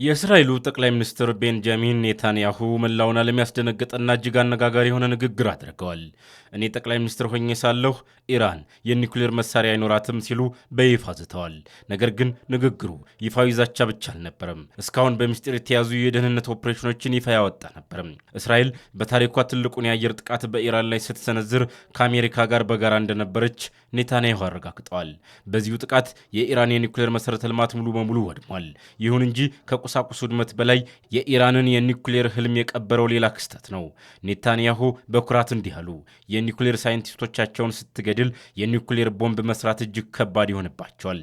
የእስራኤሉ ጠቅላይ ሚኒስትር ቤንጃሚን ኔታንያሁ መላውን ዓለም ያስደነገጠና እጅግ አነጋጋሪ የሆነ ንግግር አድርገዋል። እኔ ጠቅላይ ሚኒስትር ሆኜ ሳለሁ ኢራን የኒውክሌር መሳሪያ አይኖራትም ሲሉ በይፋ ዝተዋል። ነገር ግን ንግግሩ ይፋዊ ዛቻ ብቻ አልነበረም። እስካሁን በምስጢር የተያዙ የደህንነት ኦፕሬሽኖችን ይፋ ያወጣ ነበርም። እስራኤል በታሪኳ ትልቁን የአየር ጥቃት በኢራን ላይ ስትሰነዝር ከአሜሪካ ጋር በጋራ እንደነበረች ኔታንያሁ አረጋግጠዋል። በዚሁ ጥቃት የኢራን የኒውክሌር መሠረተ ልማት ሙሉ በሙሉ ወድሟል። ይሁን እንጂ ቁሳቁስ ውድመት በላይ የኢራንን የኒውክሌር ህልም የቀበረው ሌላ ክስተት ነው። ኔታንያሁ በኩራት እንዲህ አሉ። የኒውክሌር ሳይንቲስቶቻቸውን ስትገድል የኒውክሌር ቦምብ መስራት እጅግ ከባድ ይሆንባቸዋል።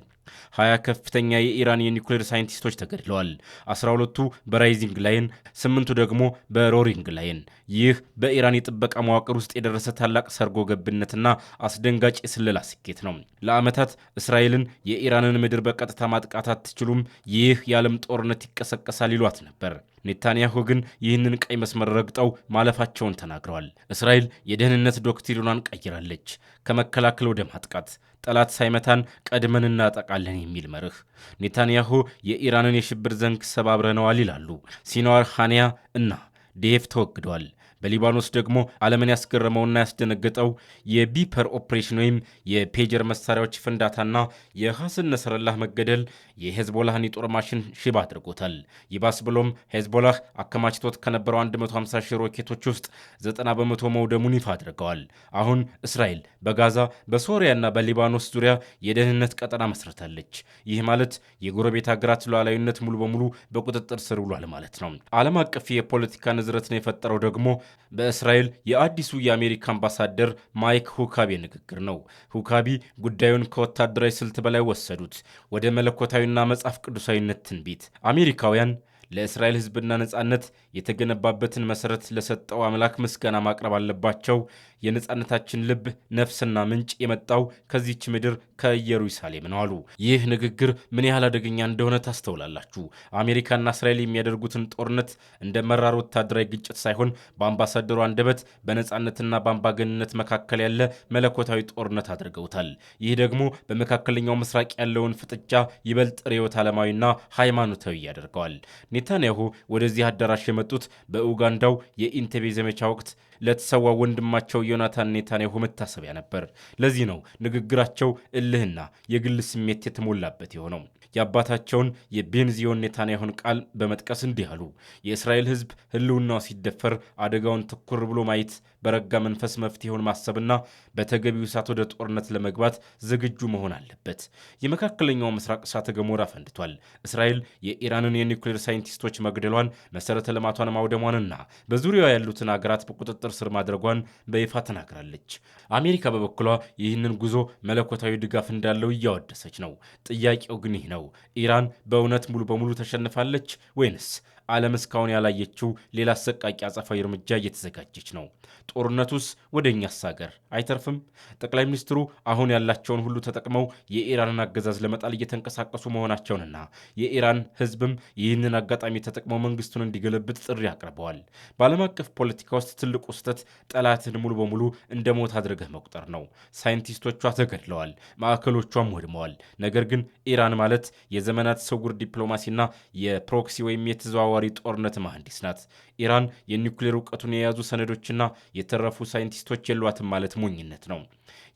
20 ከፍተኛ የኢራን የኒውክሌር ሳይንቲስቶች ተገድለዋል። 12ቱ በራይዚንግ ላይን፣ 8ቱ ደግሞ በሮሪንግ ላይን። ይህ በኢራን የጥበቃ መዋቅር ውስጥ የደረሰ ታላቅ ሰርጎ ገብነትና አስደንጋጭ የስለላ ስኬት ነው። ለዓመታት እስራኤልን የኢራንን ምድር በቀጥታ ማጥቃት አትችሉም፣ ይህ የዓለም ጦርነት ይቀሰቀሳል ይሏት ነበር። ኔታንያሁ ግን ይህንን ቀይ መስመር ረግጠው ማለፋቸውን ተናግረዋል። እስራኤል የደህንነት ዶክትሪኗን ቀይራለች። ከመከላከል ወደ ማጥቃት፣ ጠላት ሳይመታን ቀድመን እናጠቃለን የሚል መርህ። ኔታንያሁ የኢራንን የሽብር ዘንግ ሰባብረነዋል ይላሉ። ሲንዋር ሃኒያ እና ዴፍ ተወግደዋል። በሊባኖስ ደግሞ ዓለምን ያስገረመውና ያስደነገጠው የቢፐር ኦፕሬሽን ወይም የፔጀር መሳሪያዎች ፍንዳታና የሐሰን ነስረላህ መገደል የሄዝቦላህን የጦር ማሽን ሽባ አድርጎታል። ይባስ ብሎም ሄዝቦላህ አከማችቶት ከነበረው 150 ሺህ ሮኬቶች ውስጥ 90 በመቶ መውደሙን ይፋ አድርገዋል። አሁን እስራኤል በጋዛ በሶሪያና በሊባኖስ ዙሪያ የደህንነት ቀጠና መስርታለች። ይህ ማለት የጎረቤት ሀገራት ሉዓላዊነት ሙሉ በሙሉ በቁጥጥር ስር ውሏል ማለት ነው። ዓለም አቀፍ የፖለቲካ ንዝረትን የፈጠረው ደግሞ በእስራኤል የአዲሱ የአሜሪካ አምባሳደር ማይክ ሁካቢ ንግግር ነው። ሁካቢ ጉዳዩን ከወታደራዊ ስልት በላይ ወሰዱት፣ ወደ መለኮታዊና መጽሐፍ ቅዱሳዊነት ትንቢት። አሜሪካውያን ለእስራኤል ሕዝብና ነጻነት የተገነባበትን መሰረት ለሰጠው አምላክ ምስጋና ማቅረብ አለባቸው። የነጻነታችን ልብ ነፍስና ምንጭ የመጣው ከዚች ምድር ከኢየሩሳሌም ነው አሉ። ይህ ንግግር ምን ያህል አደገኛ እንደሆነ ታስተውላላችሁ። አሜሪካና እስራኤል የሚያደርጉትን ጦርነት እንደ መራር ወታደራዊ ግጭት ሳይሆን በአምባሳደሩ አንደበት በነጻነትና በአምባገንነት መካከል ያለ መለኮታዊ ጦርነት አድርገውታል። ይህ ደግሞ በመካከለኛው ምስራቅ ያለውን ፍጥጫ ይበልጥ ርዕዮተ ዓለማዊና ሃይማኖታዊ ያደርገዋል። ኔታንያሁ ወደዚህ አዳራሽ የመጡት በኡጋንዳው የኢንቴቤ ዘመቻ ወቅት ለተሰዋ ወንድማቸው ዮናታን ኔታንያሁ መታሰቢያ ነበር። ለዚህ ነው ንግግራቸው እልህና የግል ስሜት የተሞላበት የሆነው። የአባታቸውን የቤንዚዮን ኔታንያሁን ቃል በመጥቀስ እንዲህ አሉ። የእስራኤል ሕዝብ ሕልውናው ሲደፈር አደጋውን ትኩር ብሎ ማየት፣ በረጋ መንፈስ መፍትሄውን ማሰብና በተገቢው እሳት ወደ ጦርነት ለመግባት ዝግጁ መሆን አለበት። የመካከለኛው ምስራቅ እሳተ ገሞራ ፈንድቷል። እስራኤል የኢራንን የኒውክሌር ሳይንቲስቶች መግደሏን፣ መሠረተ ልማቷን ማውደሟንና በዙሪያዋ ያሉትን አገራት በቁጥጥር ስር ማድረጓን በይፋ ተናግራለች። አሜሪካ በበኩሏ ይህንን ጉዞ መለኮታዊ ድጋፍ እንዳለው እያወደሰች ነው። ጥያቄው ግን ይህ ነው። ኢራን በእውነት ሙሉ በሙሉ ተሸንፋለች ወይንስ ዓለም እስካሁን ያላየችው ሌላ አሰቃቂ አጸፋዊ እርምጃ እየተዘጋጀች ነው? ጦርነቱስ ወደ እኛስ ሀገር አይተርፍም? ጠቅላይ ሚኒስትሩ አሁን ያላቸውን ሁሉ ተጠቅመው የኢራንን አገዛዝ ለመጣል እየተንቀሳቀሱ መሆናቸውንና የኢራን ሕዝብም ይህንን አጋጣሚ ተጠቅመው መንግስቱን እንዲገለብጥ ጥሪ አቅርበዋል። በዓለም አቀፍ ፖለቲካ ውስጥ ትልቁ ስህተት ጠላትን ሙሉ በሙሉ እንደ ሞት አድርገህ መቁጠር ነው። ሳይንቲስቶቿ ተገድለዋል፣ ማዕከሎቿም ወድመዋል። ነገር ግን ኢራን ማለት የዘመናት ስውር ዲፕሎማሲና የፕሮክሲ ወይም የተዘዋዋሪ ጦርነት መሐንዲስ ናት። ኢራን የኒውክሌር እውቀቱን የያዙ ሰነዶችና የተረፉ ሳይንቲስቶች የሏትም ማለት ሞኝነት ነው።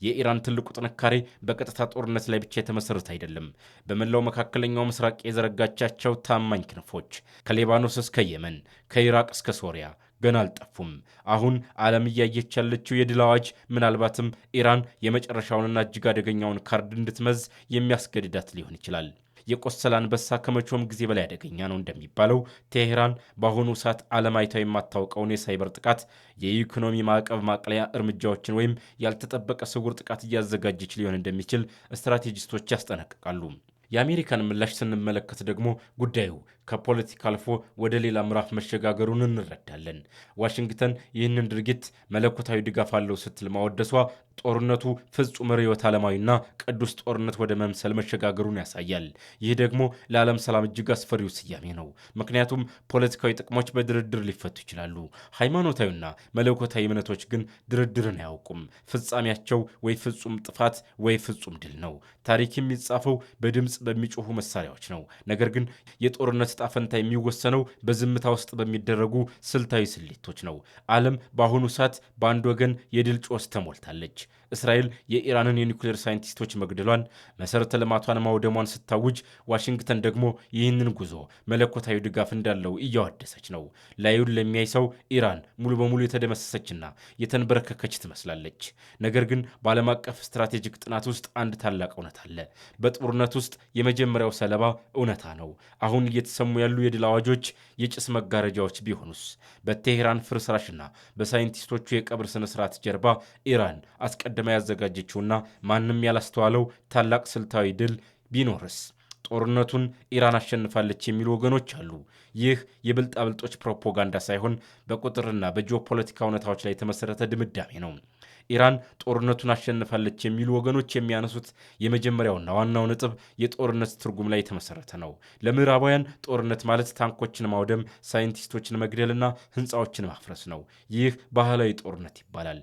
የኢራን ትልቁ ጥንካሬ በቀጥታ ጦርነት ላይ ብቻ የተመሰረተ አይደለም። በመላው መካከለኛው ምስራቅ የዘረጋቻቸው ታማኝ ክንፎች ከሌባኖስ እስከ የመን፣ ከኢራቅ እስከ ሶሪያ ገና አልጠፉም። አሁን ዓለም እያየች ያለችው የድል አዋጅ ምናልባትም ኢራን የመጨረሻውንና እጅግ አደገኛውን ካርድ እንድትመዝ የሚያስገድዳት ሊሆን ይችላል። የቆሰለ አንበሳ ከመቼውም ጊዜ በላይ አደገኛ ነው እንደሚባለው ቴሄራን በአሁኑ ሰዓት ዓለም አይታ የማታውቀውን የሳይበር ጥቃት፣ የኢኮኖሚ ማዕቀብ ማቅለያ እርምጃዎችን ወይም ያልተጠበቀ ስውር ጥቃት እያዘጋጀች ሊሆን እንደሚችል ስትራቴጂስቶች ያስጠነቅቃሉ። የአሜሪካን ምላሽ ስንመለከት ደግሞ ጉዳዩ ከፖለቲካ አልፎ ወደ ሌላ ምዕራፍ መሸጋገሩን እንረዳለን። ዋሽንግተን ይህንን ድርጊት መለኮታዊ ድጋፍ አለው ስትል ማወደሷ ጦርነቱ ፍጹም ርዕዮተ ዓለማዊና ቅዱስ ጦርነት ወደ መምሰል መሸጋገሩን ያሳያል። ይህ ደግሞ ለዓለም ሰላም እጅግ አስፈሪው ስያሜ ነው። ምክንያቱም ፖለቲካዊ ጥቅሞች በድርድር ሊፈቱ ይችላሉ። ሃይማኖታዊና መለኮታዊ እምነቶች ግን ድርድርን አያውቁም። ፍጻሜያቸው ወይ ፍጹም ጥፋት ወይ ፍጹም ድል ነው። ታሪክ የሚጻፈው በድምፅ በሚጮሁ መሳሪያዎች ነው። ነገር ግን የጦርነት ዕጣ ፈንታ የሚወሰነው በዝምታ ውስጥ በሚደረጉ ስልታዊ ስሌቶች ነው። ዓለም በአሁኑ ሰዓት በአንድ ወገን የድል ጮስ ተሞልታለች። እስራኤል የኢራንን የኒውክሌር ሳይንቲስቶች መግደሏን፣ መሠረተ ልማቷን ማውደሟን ስታውጅ፣ ዋሽንግተን ደግሞ ይህንን ጉዞ መለኮታዊ ድጋፍ እንዳለው እያወደሰች ነው። ላዩን ለሚያይ ሰው ኢራን ሙሉ በሙሉ የተደመሰሰችና የተንበረከከች ትመስላለች። ነገር ግን በዓለም አቀፍ ስትራቴጂክ ጥናት ውስጥ አንድ ታላቅ እውነት አለ። በጦርነት ውስጥ የመጀመሪያው ሰለባ እውነታ ነው። አሁን እየተሰሙ ያሉ የድል አዋጆች የጭስ መጋረጃዎች ቢሆኑስ? በቴሄራን ፍርስራሽና በሳይንቲስቶቹ የቀብር ስነስርዓት ጀርባ ኢራን አስቀድማ ያዘጋጀችውና ማንም ያላስተዋለው ታላቅ ስልታዊ ድል ቢኖርስ? ጦርነቱን ኢራን አሸንፋለች የሚሉ ወገኖች አሉ። ይህ የብልጣብልጦች ፕሮፓጋንዳ ሳይሆን በቁጥርና በጂኦፖለቲካ እውነታዎች ላይ የተመሰረተ ድምዳሜ ነው። ኢራን ጦርነቱን አሸንፋለች የሚሉ ወገኖች የሚያነሱት የመጀመሪያውና ዋናው ነጥብ የጦርነት ትርጉም ላይ የተመሰረተ ነው። ለምዕራባውያን ጦርነት ማለት ታንኮችን ማውደም፣ ሳይንቲስቶችን መግደልና ሕንፃዎችን ማፍረስ ነው። ይህ ባህላዊ ጦርነት ይባላል።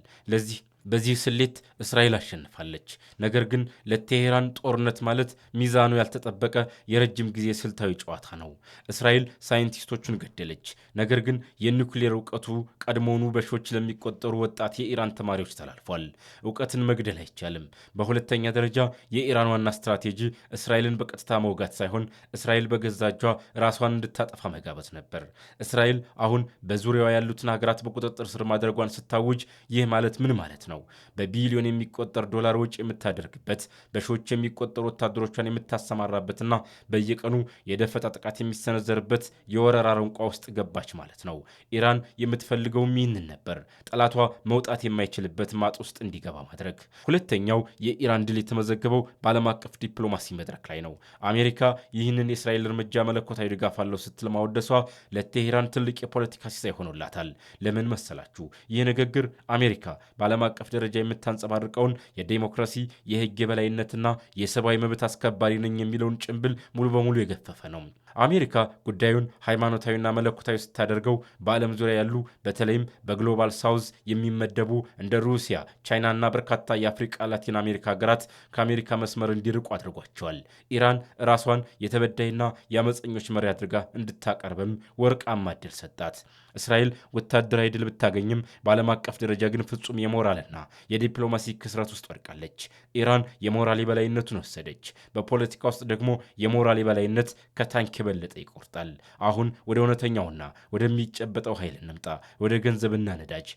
በዚህ ስሌት እስራኤል አሸንፋለች። ነገር ግን ለቴሄራን ጦርነት ማለት ሚዛኑ ያልተጠበቀ የረጅም ጊዜ ስልታዊ ጨዋታ ነው። እስራኤል ሳይንቲስቶቹን ገደለች። ነገር ግን የኒውክሌር እውቀቱ ቀድሞውኑ በሺዎች ለሚቆጠሩ ወጣት የኢራን ተማሪዎች ተላልፏል። እውቀትን መግደል አይቻልም። በሁለተኛ ደረጃ የኢራን ዋና ስትራቴጂ እስራኤልን በቀጥታ መውጋት ሳይሆን እስራኤል በገዛ እጇ ራሷን እንድታጠፋ መጋበዝ ነበር። እስራኤል አሁን በዙሪያዋ ያሉትን ሀገራት በቁጥጥር ስር ማድረጓን ስታውጅ ይህ ማለት ምን ማለት ነው? በቢሊዮን የሚቆጠር ዶላር ወጪ የምታደርግበት፣ በሺዎች የሚቆጠሩ ወታደሮቿን የምታሰማራበትና በየቀኑ የደፈጣ ጥቃት የሚሰነዘርበት የወረራ አረንቋ ውስጥ ገባች ማለት ነው። ኢራን የምትፈልገውም ይህንን ነበር፣ ጠላቷ መውጣት የማይችልበት ማጥ ውስጥ እንዲገባ ማድረግ። ሁለተኛው የኢራን ድል የተመዘገበው በዓለም አቀፍ ዲፕሎማሲ መድረክ ላይ ነው። አሜሪካ ይህንን የእስራኤል እርምጃ መለኮታዊ ድጋፍ አለው ስትል ማወደሷ ለቴሄራን ትልቅ የፖለቲካ ሲሳይ ሆኖላታል። ለምን መሰላችሁ? ይህ ንግግር አሜሪካ በዓለም አቀፍ ደረጃ የምታንጸባርቀውን የዴሞክራሲ የሕግ የበላይነትና የሰብአዊ መብት አስከባሪ ነኝ የሚለውን ጭንብል ሙሉ በሙሉ የገፈፈ ነው። አሜሪካ ጉዳዩን ሃይማኖታዊና መለኮታዊ ስታደርገው በዓለም ዙሪያ ያሉ በተለይም በግሎባል ሳውዝ የሚመደቡ እንደ ሩሲያ፣ ቻይናና በርካታ የአፍሪቃ ላቲን አሜሪካ ሀገራት ከአሜሪካ መስመር እንዲርቁ አድርጓቸዋል። ኢራን ራሷን የተበዳይና የአመፀኞች መሪ አድርጋ እንድታቀርብም ወርቃማ ዕድል ሰጣት። እስራኤል ወታደራዊ ድል ብታገኝም በዓለም አቀፍ ደረጃ ግን ፍጹም የሞራልና የዲፕሎማሲ ክስረት ውስጥ ወድቃለች። ኢራን የሞራል የበላይነቱን ወሰደች። በፖለቲካ ውስጥ ደግሞ የሞራል የበላይነት ከታንክ የበለጠ ይቆርጣል። አሁን ወደ እውነተኛውና ወደሚጨበጠው ኃይል እንምጣ፣ ወደ ገንዘብና ነዳጅ።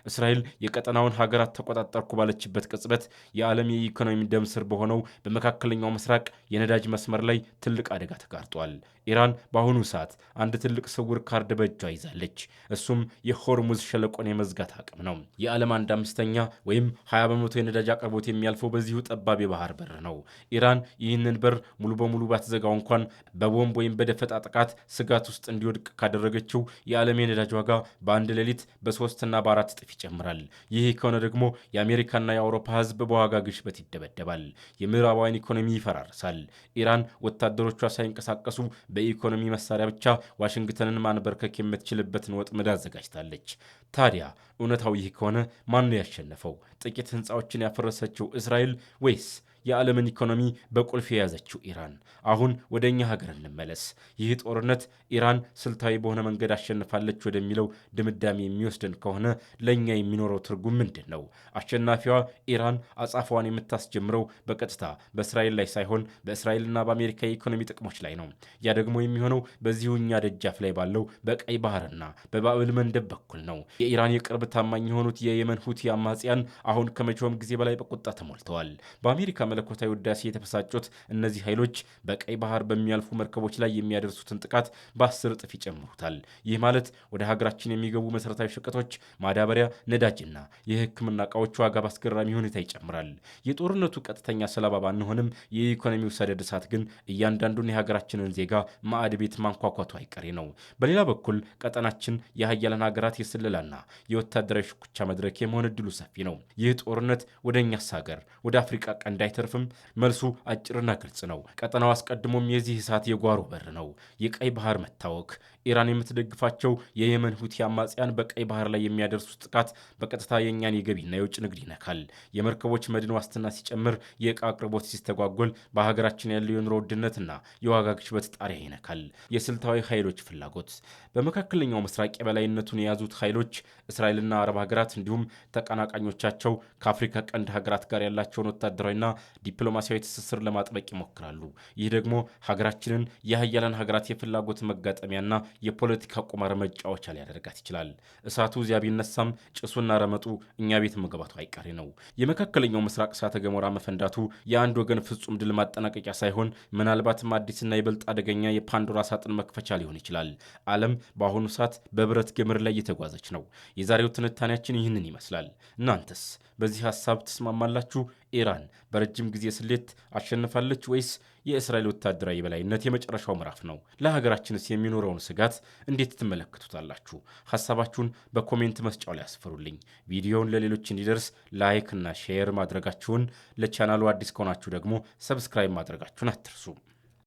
እስራኤል የቀጠናውን ሀገራት ተቆጣጠርኩ ባለችበት ቅጽበት የዓለም የኢኮኖሚ ደም ስር በሆነው በመካከለኛው ምስራቅ የነዳጅ መስመር ላይ ትልቅ አደጋ ተጋርጧል። ኢራን በአሁኑ ሰዓት አንድ ትልቅ ስውር ካርድ በእጇ ይዛለች። እሱም የሆርሙዝ ሸለቆን የመዝጋት አቅም ነው። የዓለም 1/5 ወይም 20 በመቶ የነዳጅ አቅርቦት የሚያልፈው በዚሁ ጠባብ የባህር በር ነው። ኢራን ይህንን በር ሙሉ በሙሉ ባትዘጋው እንኳን በቦምብ ወይም በደፈጣ ጥቃት ስጋት ውስጥ እንዲወድቅ ካደረገችው የዓለም የነዳጅ ዋጋ በአንድ ሌሊት በ3 እና በ4 እጥፍ ይጨምራል። ይህ ከሆነ ደግሞ የአሜሪካና የአውሮፓ ሕዝብ በዋጋ ግሽበት ይደበደባል። የምዕራባውያን ኢኮኖሚ ይፈራርሳል። ኢራን ወታደሮቿ ሳይንቀሳቀሱ በኢኮኖሚ መሳሪያ ብቻ ዋሽንግተንን ማንበርከክ የምትችልበትን ወጥመድ አዘጋጅታለች። ታዲያ እውነታው ይህ ከሆነ ማን ነው ያሸነፈው? ጥቂት ሕንፃዎችን ያፈረሰችው እስራኤል ወይስ የዓለምን ኢኮኖሚ በቁልፍ የያዘችው ኢራን? አሁን ወደ እኛ ሀገር እንመለስ። ይህ ጦርነት ኢራን ስልታዊ በሆነ መንገድ አሸንፋለች ወደሚለው ድምዳሜ የሚወስደን ከሆነ ለእኛ የሚኖረው ትርጉም ምንድን ነው? አሸናፊዋ ኢራን አጻፋዋን የምታስጀምረው በቀጥታ በእስራኤል ላይ ሳይሆን በእስራኤልና በአሜሪካ የኢኮኖሚ ጥቅሞች ላይ ነው። ያ ደግሞ የሚሆነው በዚሁ እኛ ደጃፍ ላይ ባለው በቀይ ባህርና በባብል መንደብ በኩል ነው። የኢራን የቅርብ ታማኝ የሆኑት የየመን ሁቲ አማጽያን አሁን ከመቼውም ጊዜ በላይ በቁጣ ተሞልተዋል። በአሜሪካ መለኮታዊ ውዳሴ የተበሳጩት እነዚህ ኃይሎች በቀይ ባህር በሚያልፉ መርከቦች ላይ የሚያደርሱትን ጥቃት በ10 እጥፍ ይጨምሩታል። ይህ ማለት ወደ ሀገራችን የሚገቡ መሠረታዊ ሸቀጦች፣ ማዳበሪያ፣ ነዳጅና የሕክምና ዕቃዎች ዋጋ በአስገራሚ ሁኔታ ይጨምራል። የጦርነቱ ቀጥተኛ ሰለባ ባንሆንም የኢኮኖሚው ሰደድ እሳት ግን እያንዳንዱን የሀገራችንን ዜጋ ማዕድ ቤት ማንኳኳቱ አይቀሬ ነው። በሌላ በኩል ቀጠናችን የሀያላን ሀገራት የስለላና የወታደራዊ ሽኩቻ መድረክ የመሆን እድሉ ሰፊ ነው። ይህ ጦርነት ወደ እኛስ ሀገር ወደ አፍሪቃ ቀንድ አይተርፍም? መልሱ አጭርና ግልጽ ነው። ቀጠናው አስቀድሞም የዚህ እሳት የጓሮ በር ነው። የቀይ ባህር መታወክ። ኢራን የምትደግፋቸው የየመን ሁቲ አማጽያን በቀይ ባህር ላይ የሚያደርሱት ጥቃት በቀጥታ የእኛን የገቢና የውጭ ንግድ ይነካል። የመርከቦች መድን ዋስትና ሲጨምር፣ የዕቃ አቅርቦት ሲስተጓጎል፣ በሀገራችን ያለው የኑሮ ውድነትና የዋጋ ግሽበት ጣሪያ ይነካል። የስልታዊ ኃይሎች ፍላጎት። በመካከለኛው ምስራቅ የበላይነቱን የያዙት ኃይሎች እስራኤልና አረብ ሀገራት እንዲሁም ተቀናቃኞቻቸው ከአፍሪካ ቀንድ ሀገራት ጋር ያላቸውን ወታደራዊና ዲፕሎማሲያዊ ትስስር ለማጥበቅ ይሞክራሉ። ይህ ደግሞ ሀገራችንን የሀያላን ሀገራት የፍላጎት መጋጠሚያና የፖለቲካ ቁማር መጫወቻ ሊያደርጋት ይችላል። እሳቱ እዚያ ቢነሳም ጭሱና ረመጡ እኛ ቤት መግባቱ አይቀሬ ነው። የመካከለኛው ምስራቅ እሳተ ገሞራ መፈንዳቱ የአንድ ወገን ፍጹም ድል ማጠናቀቂያ ሳይሆን ምናልባትም አዲስና ይበልጥ አደገኛ የፓንዶራ ሳጥን መክፈቻ ሊሆን ይችላል። ዓለም በአሁኑ ሰዓት በብረት ገመድ ላይ እየተጓዘች ነው። የዛሬው ትንታኔያችን ይህንን ይመስላል። እናንተስ በዚህ ሀሳብ ትስማማላችሁ? ኢራን በረጅም ጊዜ ስሌት አሸንፋለች ወይስ የእስራኤል ወታደራዊ የበላይነት የመጨረሻው ምዕራፍ ነው? ለሀገራችንስ የሚኖረውን ስጋት እንዴት ትመለከቱታላችሁ? ሀሳባችሁን በኮሜንት መስጫው ላይ አስፈሩልኝ። ቪዲዮውን ለሌሎች እንዲደርስ ላይክ እና ሼር ማድረጋችሁን፣ ለቻናሉ አዲስ ከሆናችሁ ደግሞ ሰብስክራይብ ማድረጋችሁን አትርሱ።